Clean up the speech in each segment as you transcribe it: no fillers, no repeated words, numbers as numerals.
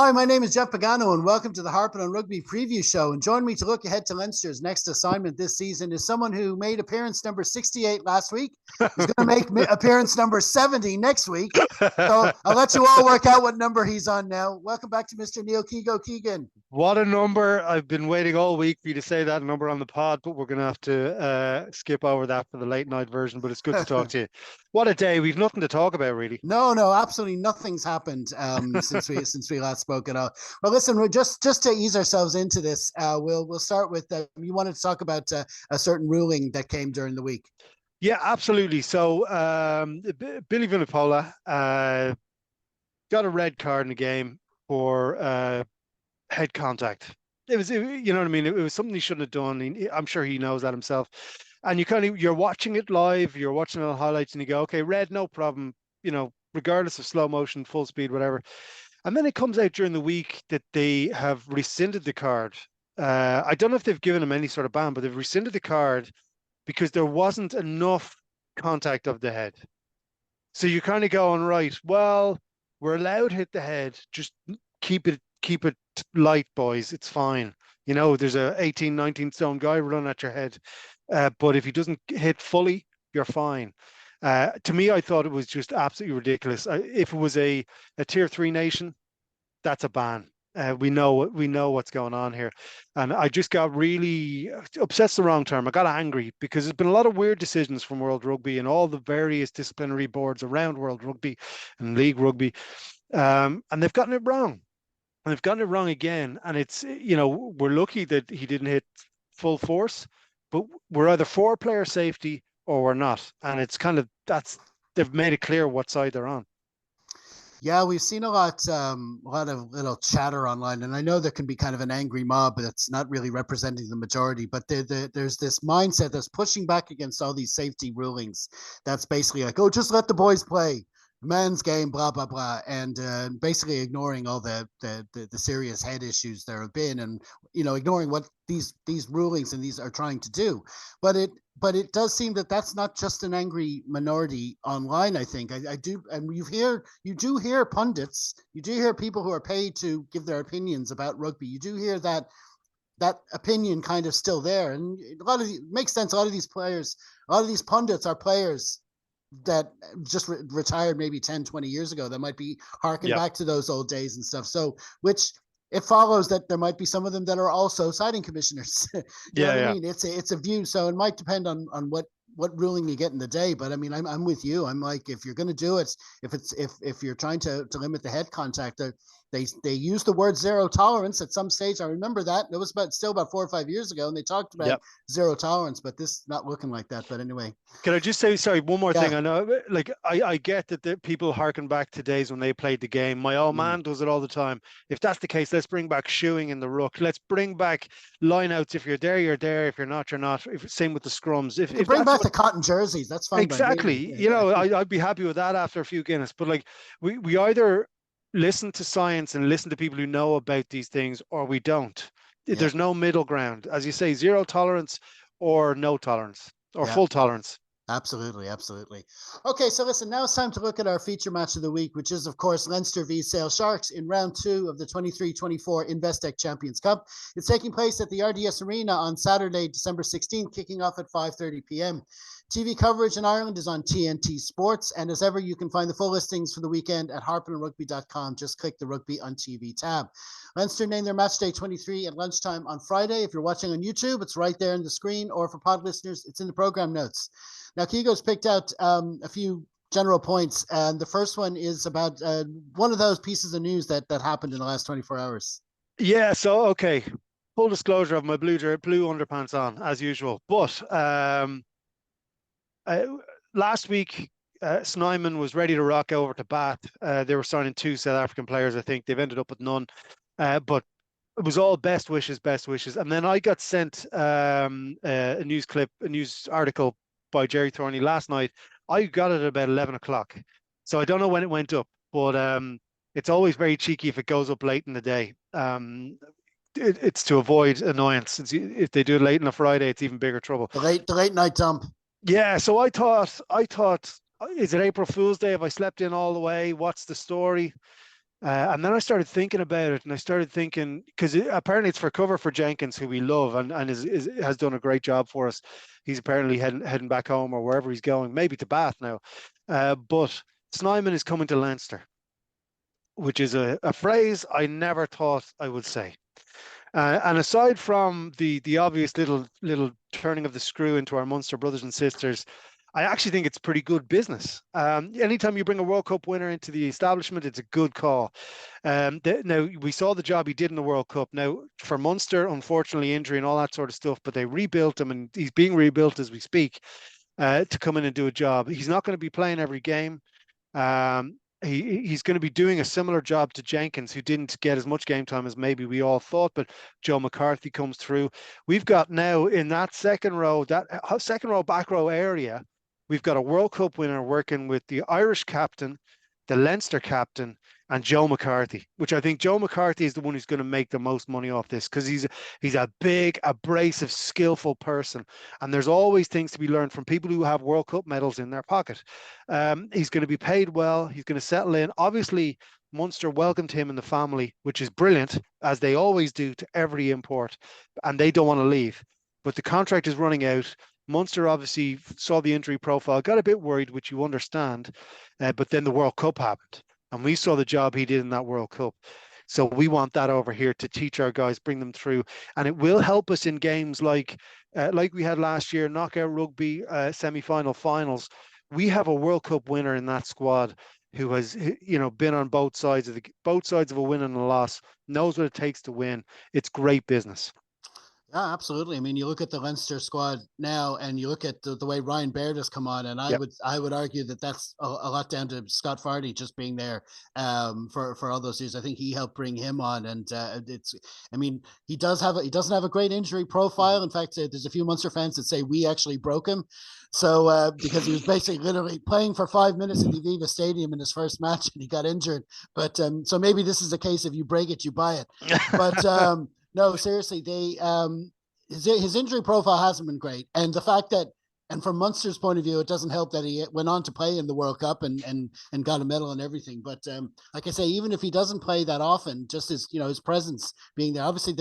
Hi, my name is Jeff Pagano, and welcome to the Harp on Rugby preview show. And join me to look ahead to Leinster's next assignment this season is someone who made appearance number 68 last week. He's going to make appearance number 70 next week. So I'll let you all work out what number he's on now. Welcome back to Mr. Neil Keego Keegan. What a number. I've been waiting all week for you to say that number on the pod, but we're going to have to skip over that for the late night version, but it's good to talk to you. What a day. We've nothing to talk about, really. No, absolutely nothing's happened since we last spoke at all. Well, listen, we're just to ease ourselves into this, we'll start with you wanted to talk about a certain ruling that came during the week. Yeah, absolutely. So Billy Vunipola got a red card in the game for head contact. You know what I mean? It was something he shouldn't have done. I'm sure he knows that himself. And you're watching it live, you're watching it on highlights, and you go, okay, red, no problem. You know, regardless of slow motion, full speed, whatever. And then it comes out during the week that they have rescinded the card. I don't know if they've given him any sort of ban, but they've rescinded the card because there wasn't enough contact of the head. So you're kind of going, right, well, we're allowed to hit the head. Just keep it light, boys. It's fine. You know, there's a 18, 19 stone guy running at your head. But if he doesn't hit fully, you're fine. To me, I thought it was just absolutely ridiculous. If it was a tier 3 nation, that's a ban. We know what's going on here. And I just got really obsessed, the wrong term. I got angry because there's been a lot of weird decisions from World Rugby and all the various disciplinary boards around World Rugby and League Rugby. And they've gotten it wrong. And they've gotten it wrong again. And it's, we're lucky that he didn't hit full force, but we're either for player safety or we're not. And it's kind of, they've made it clear what side they're on. Yeah, we've seen a lot of little chatter online, and I know there can be kind of an angry mob that's not really representing the majority, but there's this mindset that's pushing back against all these safety rulings. That's basically like, oh, just let the boys play, men's game, blah blah blah, and basically ignoring all the serious head issues there have been, and ignoring what these rulings and these are trying to do. But it does seem that that's not just an angry minority online. I think I do, and you do hear pundits, you do hear people who are paid to give their opinions about rugby. You do hear that opinion kind of still there, and it makes sense. A lot of these pundits are players that just retired maybe 10, 20 years ago that might be harking back to those old days and stuff. So, which it follows that there might be some of them that are also siding commissioners. you know what I mean? It's a view. So it might depend on what ruling you get in the day. But I mean, I'm with you. I'm like, if you're going to do it, if you're trying to limit the head contact, they use the word zero tolerance at some stage. I remember that. It was still about 4 or 5 years ago, and they talked about zero tolerance, but this not looking like that. But anyway. Can I just say, sorry, one more thing? I know, like, I get that the people harken back to days when they played the game. My old man does it all the time. If that's the case, let's bring back shoeing in the ruck. Let's bring back lineouts. If you're there, you're there. If you're not, you're not. Same with the scrums. If bring back the cotton jerseys, that's fine. Exactly. I'd be happy with that after a few Guinness. But like, we either listen to science and listen to people who know about these things, or we don't. There's no middle ground. As you say, zero tolerance or no tolerance or full tolerance. Absolutely. Okay, so listen, now it's time to look at our feature match of the week, which is, of course, Leinster v Sale Sharks in round 2 of the 23-24 Investec Champions Cup. It's taking place at the RDS Arena on Saturday, December 16th, kicking off at 5:30 p.m. TV coverage in Ireland is on TNT Sports, and as ever, you can find the full listings for the weekend at harpandrugby.com. Just click the Rugby on TV tab. Leinster named their match day 23 at lunchtime on Friday. If you're watching on YouTube, it's right there on the screen, or for pod listeners, it's in the program notes. Now, Keego's picked out a few general points, and the first one is about one of those pieces of news that happened in the last 24 hours. Yeah, so, okay, full disclosure of my blue underpants on, as usual. But last week, Snyman was ready to rock over to Bath. They were signing 2 South African players, I think. They've ended up with none. But it was all best wishes. And then I got sent a news article by Jerry Thorney last night. I got it at about 11 o'clock. So I don't know when it went up, but it's always very cheeky if it goes up late in the day. It's to avoid annoyance. If they do it late on a Friday, it's even bigger trouble. The late night dump. Yeah, so I thought, is it April Fool's Day? Have I slept in all the way? What's the story? And then I started thinking about it, and I started thinking because apparently it's for cover for Jenkins, who we love, and has done a great job for us. He's apparently heading back home or wherever he's going, maybe to Bath now. But Snyman is coming to Leinster, which is a phrase I never thought I would say. And aside from the obvious little turning of the screw into our Munster brothers and sisters, I actually think it's pretty good business. Anytime you bring a World Cup winner into the establishment, it's a good call. Now we saw the job he did in the World Cup. Now for Munster, unfortunately, injury and all that sort of stuff, but they rebuilt him, and he's being rebuilt as we speak to come in and do a job. He's not going to be playing every game. He's going to be doing a similar job to Jenkins, who didn't get as much game time as maybe we all thought, but Joe McCarthy comes through. We've got now in that second row, back row area, we've got a World Cup winner working with the Irish captain, the Leinster captain, and Joe McCarthy, which I think Joe McCarthy is the one who's going to make the most money off this, because he's a big, abrasive, skillful person. And there's always things to be learned from people who have World Cup medals in their pocket. He's going to be paid well. He's going to settle in. Obviously, Munster welcomed him and the family, which is brilliant, as they always do to every import, and they don't want to leave. But the contract is running out. Munster obviously saw the injury profile, got a bit worried, which you understand, but then the World Cup happened. And we saw the job he did in that World Cup. So we want that over here to teach our guys, bring them through. And it will help us in games like we had last year, knockout rugby, semi-final, finals. We have a World Cup winner in that squad who has, been on both sides of a win and a loss, knows what it takes to win. It's great business. Yeah, absolutely. I mean, you look at the Leinster squad now, and you look at the way Ryan Baird has come on, and Yep. I would argue that that's a lot down to Scott Fardy just being there for all those years. I think he helped bring him on, and I mean, he doesn't have a great injury profile. In fact, there's a few Munster fans that say we actually broke him. So because he was basically literally playing for 5 minutes at the Aviva Stadium in his first match, and he got injured. But so maybe this is a case of you break it, you buy it. But no, seriously, his injury profile hasn't been great, and the fact that, and from Munster's point of view, it doesn't help that he went on to play in the World Cup and got a medal and everything. But like I say, even if he doesn't play that often, just his presence being there, obviously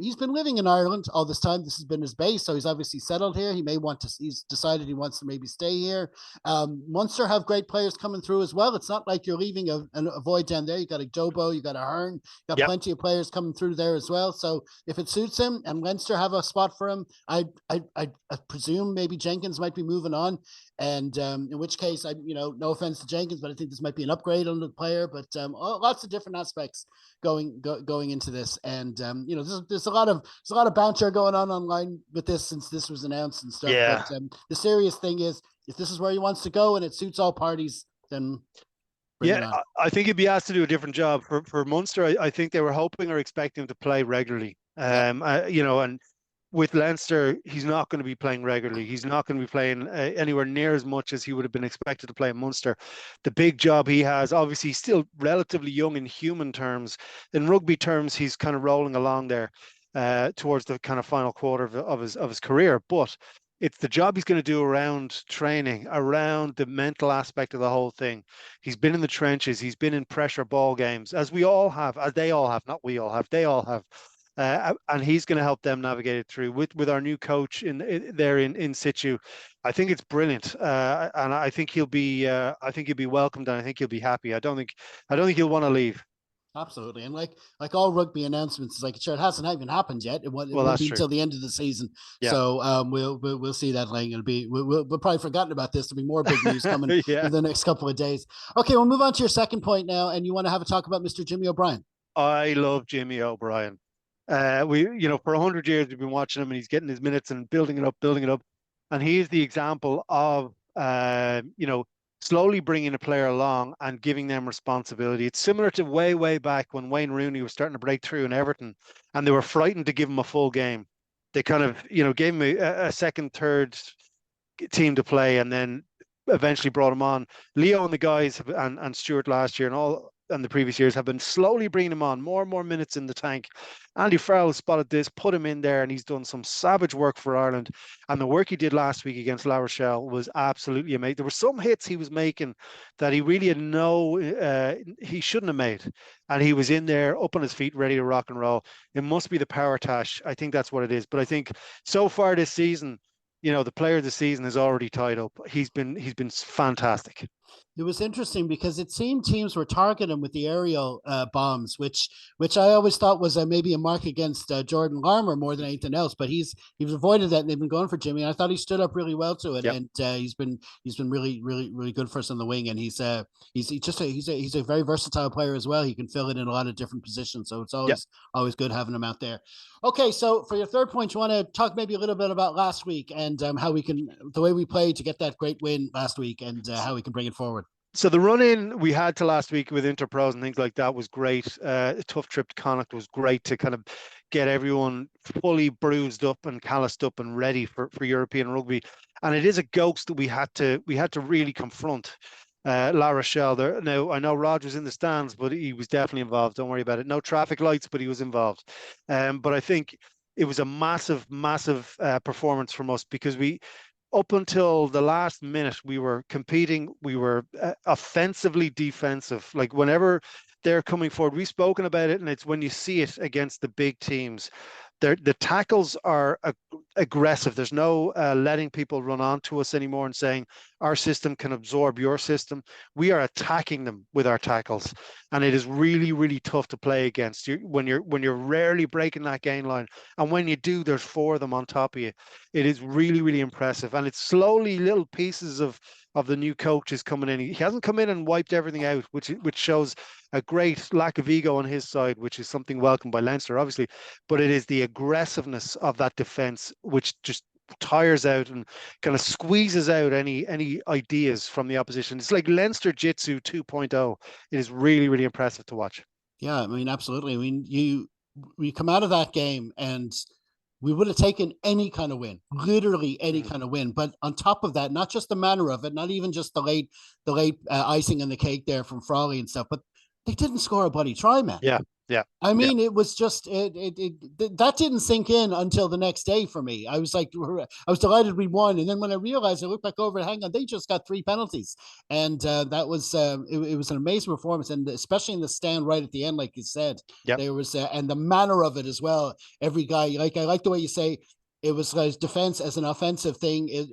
he's been living in Ireland all this time. This has been his base, so he's obviously settled here. He's decided he wants to maybe stay here. Munster have great players coming through as well. It's not like you're leaving a void down there. You got a Jobo, you got a Hearn, you got Yep. plenty of players coming through there as well. So if it suits him and Leinster have a spot for him, I presume maybe Jenkins might be moving on. And in which case, no offense to Jenkins, but I think this might be an upgrade on the player. But lots of different aspects going into this, and there's a lot of banter going on online with this since this was announced and stuff. Yeah. But the serious thing is, if this is where he wants to go and it suits all parties, then yeah, I think he'd be asked to do a different job for Munster. I think they were hoping or expecting him to play regularly. And with Leinster, he's not going to be playing regularly. He's not going to be playing anywhere near as much as he would have been expected to play in Munster. The big job he has, obviously, he's still relatively young in human terms. In rugby terms, he's kind of rolling along there towards the kind of final quarter of his career. But it's the job he's going to do around training, around the mental aspect of the whole thing. He's been in the trenches. He's been in pressure ball games, as we all have, as they all have, not we all have, they all have. And he's going to help them navigate it through with our new coach in situ. I think it's brilliant, and I think he'll be welcomed, and I think he'll be happy. I don't think he'll want to leave. Absolutely, and like all rugby announcements, it's like sure it hasn't even happened yet. It won't be until the end of the season. Yeah. So we'll see that. Like we'll probably forgotten about this. There'll be more big news coming in the next couple of days. Okay, we'll move on to your second point now, and you want to have a talk about Mr. Jimmy O'Brien. I love Jimmy O'Brien. For 100 years we've been watching him, and he's getting his minutes and building it up, and he is the example of slowly bringing a player along and giving them responsibility. It's similar to way back when Wayne Rooney was starting to break through in Everton, and they were frightened to give him a full game. They kind of gave him a second, third team to play, and then eventually brought him on. Leo and the guys and Stuart last year and all and the previous years have been slowly bringing him on, more and more minutes in the tank. Andy Farrell spotted this, put him in there, and he's done some savage work for Ireland. And the work he did last week against La Rochelle was absolutely amazing. There were some hits he was making that he really had he shouldn't have made. And he was in there, up on his feet, ready to rock and roll. It must be the power tash. I think that's what it is. But I think so far this season, the player of the season is already tied up. He's been fantastic. It was interesting because it seemed teams were targeting him with the aerial bombs, which I always thought was maybe a mark against Jordan Larmour more than anything else. But he's avoided that, and they've been going for Jimmy. And I thought he stood up really well to it, Yep. and he's been really good for us on the wing. And he's a very versatile player as well. He can fill it in a lot of different positions, so it's always good having him out there. Okay, so for your third point, you want to talk maybe a little bit about last week and how the way we played to get that great win last week, and how we can bring it forward. So the run-in we had to last week with Interpros and things like that was great. A tough trip to Connacht was great to kind of get everyone fully bruised up and calloused up and ready for European rugby. And it is a ghost that we had to really confront. La Rochelle there. Now, I know Rog was in the stands, but he was definitely involved. Don't worry about it. No traffic lights, but he was involved. But I think it was a massive performance from us because up until the last minute, we were competing. We were offensively defensive. Like whenever they're coming forward, we've spoken about it, and it's when you see it against the big teams. The tackles are aggressive. There's no letting people run onto us anymore and saying our system can absorb your system. We are attacking them with our tackles, and it is really, really tough to play against you when you're rarely breaking that gain line. And when you do, there's four of them on top of you. It is really, really impressive, and it's slowly little pieces of the new coaches coming in. He hasn't come in and wiped everything out, which shows a great lack of ego on his side, which is something welcomed by Leinster, obviously. But it is the aggressiveness of that defence which just tires out and kind of squeezes out any ideas from the opposition. It's like Leinster Jitsu 2.0. It is really, really impressive to watch. Yeah, I mean, absolutely. I mean, we come out of that game and we would have taken any kind of win, literally any kind of win. But on top of that, not just the manner of it, not even just the late icing on the cake there from Frawley and stuff, but they didn't score a bloody try, man. Yeah. I mean, it was just that didn't sink in until the next day for me. I was like, I was delighted we won, and then when I realized, I looked back over and hang on, they just got 3 penalties, and that was it was an amazing performance, and especially in the stand right at the end, like you said, there was and the manner of it as well. Every guy, I like the way you say it was like defense as an offensive thing.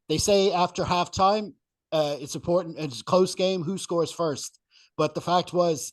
They say after halftime, it's important. It's a close game. Who scores first? But the fact was,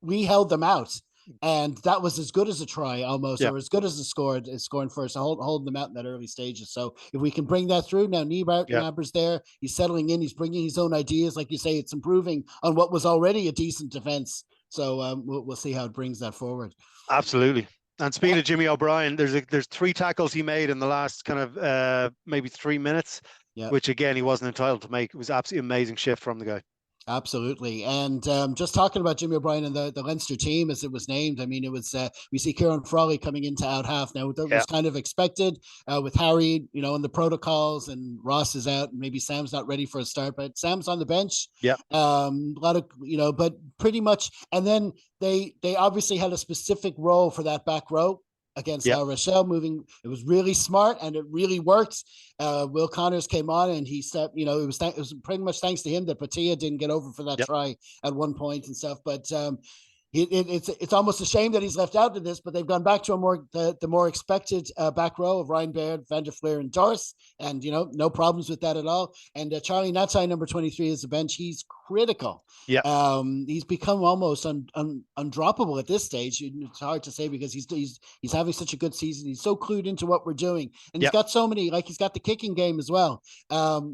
we held them out, and that was as good as a try almost, or as good as scoring first, holding them out in that early stages. So if we can bring that through now, Niebuhr's there, he's settling in, he's bringing his own ideas, like you say, it's improving on what was already a decent defense. So we'll see how it brings that forward. Absolutely. And speaking of Jimmy O'Brien, there's 3 tackles he made in the last kind of maybe 3 minutes, which again he wasn't entitled to make. It was absolutely amazing shift from the guy. Absolutely. And just talking about Jimmy O'Brien and the Leinster team as it was named, I mean, it was, we see Kieran Frawley coming into out half. Now, that was kind of expected with Harry, and the protocols, and Ross is out, and maybe Sam's not ready for a start, but Sam's on the bench. Yeah. A lot of, but pretty much. And then they obviously had a specific role for that back row against La Rochelle moving. It was really smart and it really worked. Will Connors came on and he said, it was pretty much thanks to him that Patia didn't get over for that try at one point and stuff. But it's almost a shame that he's left out of this, but they've gone back to the more expected back row of Ryan Baird, Van der Fleer, and Doris, and no problems with that at all. And Charlie Natsai, number 23, is the bench. He's critical. Yeah. He's become almost undroppable at this stage. It's hard to say because he's having such a good season. He's so clued into what we're doing, and he's got so many. Like, he's got the kicking game as well.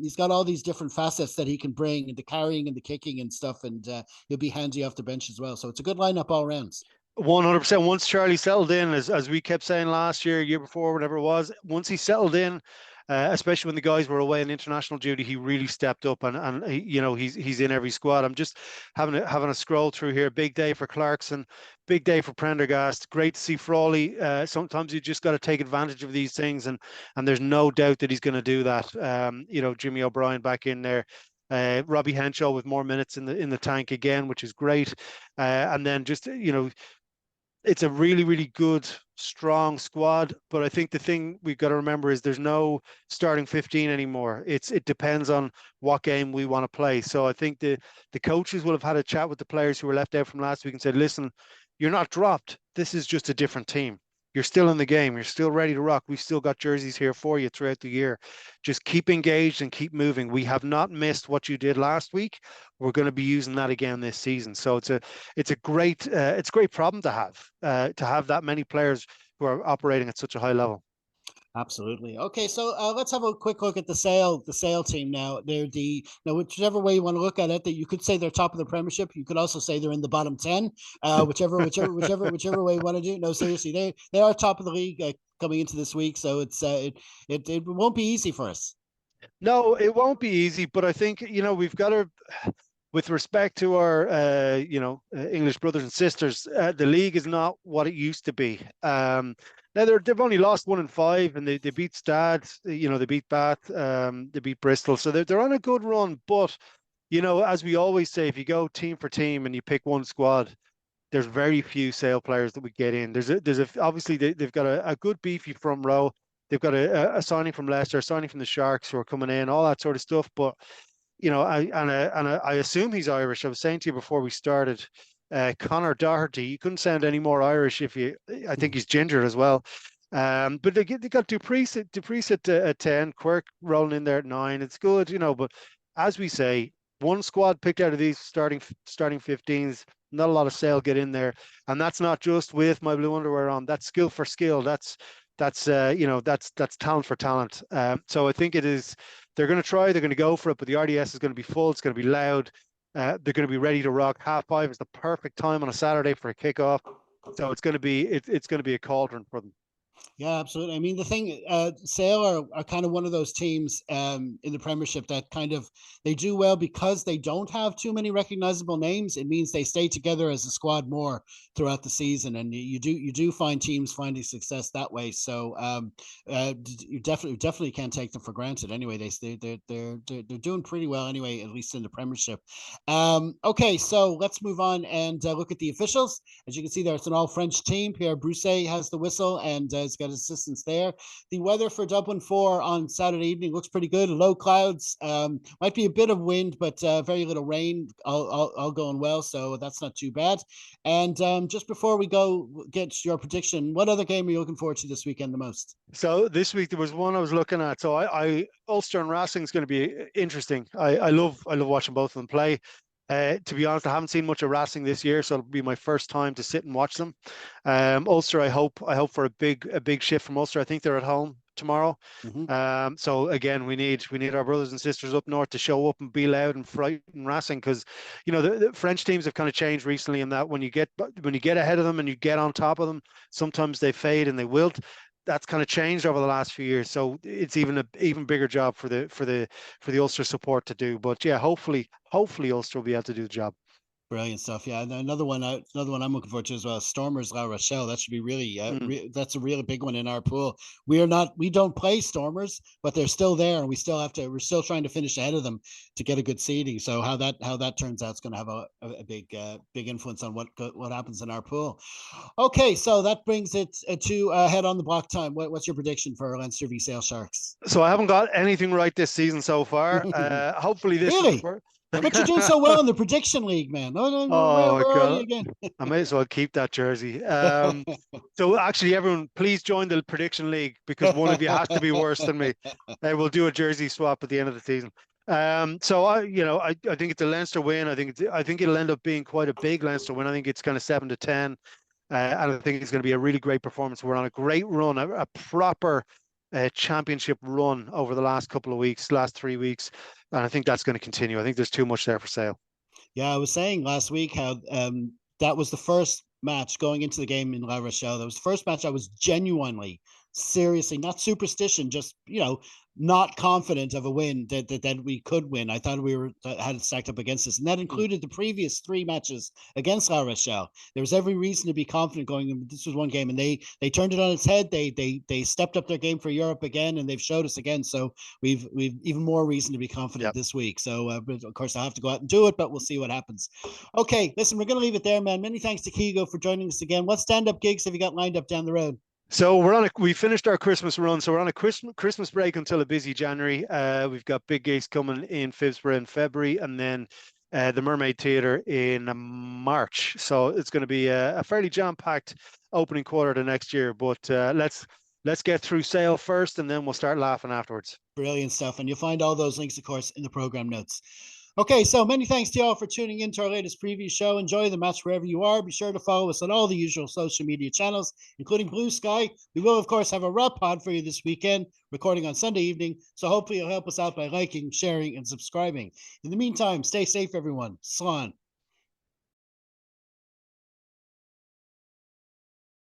He's got all these different facets that he can bring, and the carrying and the kicking and stuff, and he'll be handy off the bench as well. So it's a good lineup all rounds. 100%. Once Charlie settled in, as we kept saying last year before, whatever it was, once he settled in, especially when the guys were away on international duty, he really stepped up, and he's in every squad. I'm just having a scroll through here. Big day for Clarkson, big day for Prendergast. Great to see Frawley. Sometimes you just got to take advantage of these things, and there's no doubt that he's going to do that. Jimmy O'Brien back in there. Robbie Henshaw with more minutes in the tank again, which is great. And then just it's a really, really good, strong squad. But I think the thing we've got to remember is there's no starting 15 anymore. It depends on what game we want to play. So I think the coaches will have had a chat with the players who were left out from last week and said, listen, you're not dropped. This is just a different team. You're still in the game. You're still ready to rock. We've still got jerseys here for you throughout the year. Just keep engaged and keep moving. We have not missed what you did last week. We're going to be using that again this season. So it's a great problem to have that many players who are operating at such a high level. Absolutely. Okay, so let's have a quick look at the Sale team now. They're whichever way you want to look at it. That you could say they're top of the Premiership. You could also say they're in the bottom 10. Whichever way you want to do. No, seriously, they are top of the league coming into this week. So it won't be easy for us. No, it won't be easy, but I think we've got to, with respect to our English brothers and sisters, the league is not what it used to be. Now they've only lost 1 in 5, and they beat Stad, they beat Bath, they beat Bristol, so they're on a good run. But as we always say, if you go team for team and you pick one squad, there's very few Sale players that we get in. Obviously they've got a good beefy front row. They've got a signing from Leicester, a signing from the Sharks who are coming in, all that sort of stuff. But I assume he's Irish. I was saying to you before we started, Connor Doherty. You couldn't sound any more Irish I think he's ginger as well. But they got Dupreece at 10, Quirk rolling in there at 9. It's good, But as we say, one squad picked out of these starting 15s. Not a lot of Sale get in there, and that's not just with my blue underwear on. That's skill for skill. That's talent for talent. So I think it is. They're going to try. They're going to go for it. But the RDS is going to be full. It's going to be loud. They're going to be ready to rock. 5:30 is the perfect time on a Saturday for a kickoff. So it's going to be a cauldron for them. Yeah, absolutely. I mean, the thing, Sale are kind of one of those teams in the Premiership that they do well because they don't have too many recognizable names. It means they stay together as a squad more throughout the season, and you do find teams finding success that way. So you definitely can't take them for granted. Anyway, they're doing pretty well anyway, at least in the Premiership. Okay, so let's move on and look at the officials. As you can see there, it's an all French team. Pierre Brousset has the whistle and has got assistance there. The weather for Dublin 4 on Saturday evening looks pretty good. Low clouds, might be a bit of wind, but very little rain. All going well, so that's not too bad. And just before we go get your prediction, what other game are you looking forward to this weekend the most? So this week there was one I was looking at. So I Ulster and Racing is going to be interesting. I love watching both of them play. To be honest, I haven't seen much of Racing this year, so it'll be my first time to sit and watch them. Ulster, I hope for a big shift from Ulster. I think they're at home tomorrow. Mm-hmm. So again, we need our brothers and sisters up north to show up and be loud and frighten Racing, because the French teams have kind of changed recently in that when you get ahead of them and you get on top of them, sometimes they fade and they wilt. That's kind of changed over the last few years, so it's even bigger job for the Ulster support to do. But yeah, hopefully Ulster will be able to do the job. Brilliant stuff. Yeah, and another one I'm looking forward to as well. Stormers La Rochelle. That should be really that's a really big one in our pool. We don't play Stormers, but they're still there, and we're still trying to finish ahead of them to get a good seeding. So how that turns out is going to have a big influence on what happens in our pool. Okay, so that brings it to head on the block time. What's your prediction for Leinster v Sale Sharks? So I haven't got anything right this season so far. Hopefully this really. But you're doing so well in the prediction league, man. Where are you again? I may as well keep that jersey. So actually, everyone, please join the prediction league, because one of you has to be worse than me. We'll do a jersey swap at the end of the season. So I think it's a Leinster win. I think it'll end up being quite a big Leinster win. I think it's kind of 7-10, and I think it's going to be a really great performance. We're on a great run, a proper championship run over the last 3 weeks. And I think that's going to continue. I think there's too much there for Sale. Yeah, I was saying last week how that was the first match going into the game in La Rochelle. That was the first match I was genuinely, seriously, not superstition, just, not confident of a win that we could win. I thought we had it stacked up against us, and that included the previous 3 matches against La Rochelle. There was every reason to be confident going in. This was one game, and they turned it on its head. They stepped up their game for Europe again, and they've showed us again. So we've even more reason to be confident this week. So but of course I have to go out and do it, but we'll see what happens. Okay, listen, we're gonna leave it there, man. Many thanks to Keego for joining us again. What stand-up gigs have you got lined up down the road? So we finished our Christmas run, so we're on a Christmas break until a busy January. We've got big gigs coming in Phibsborough in February, and then the Mermaid Theatre in March. So it's going to be a fairly jam-packed opening quarter to next year. But let's get through sale first, and then we'll start laughing afterwards. Brilliant stuff, and you'll find all those links, of course, in the program notes. Okay, so many thanks to y'all for tuning in to our latest preview show. Enjoy the match wherever you are. Be sure to follow us on all the usual social media channels, including Blue Sky. We will, of course, have a wrap pod for you this weekend, recording on Sunday evening. So hopefully you'll help us out by liking, sharing, and subscribing. In the meantime, stay safe, everyone. Slán.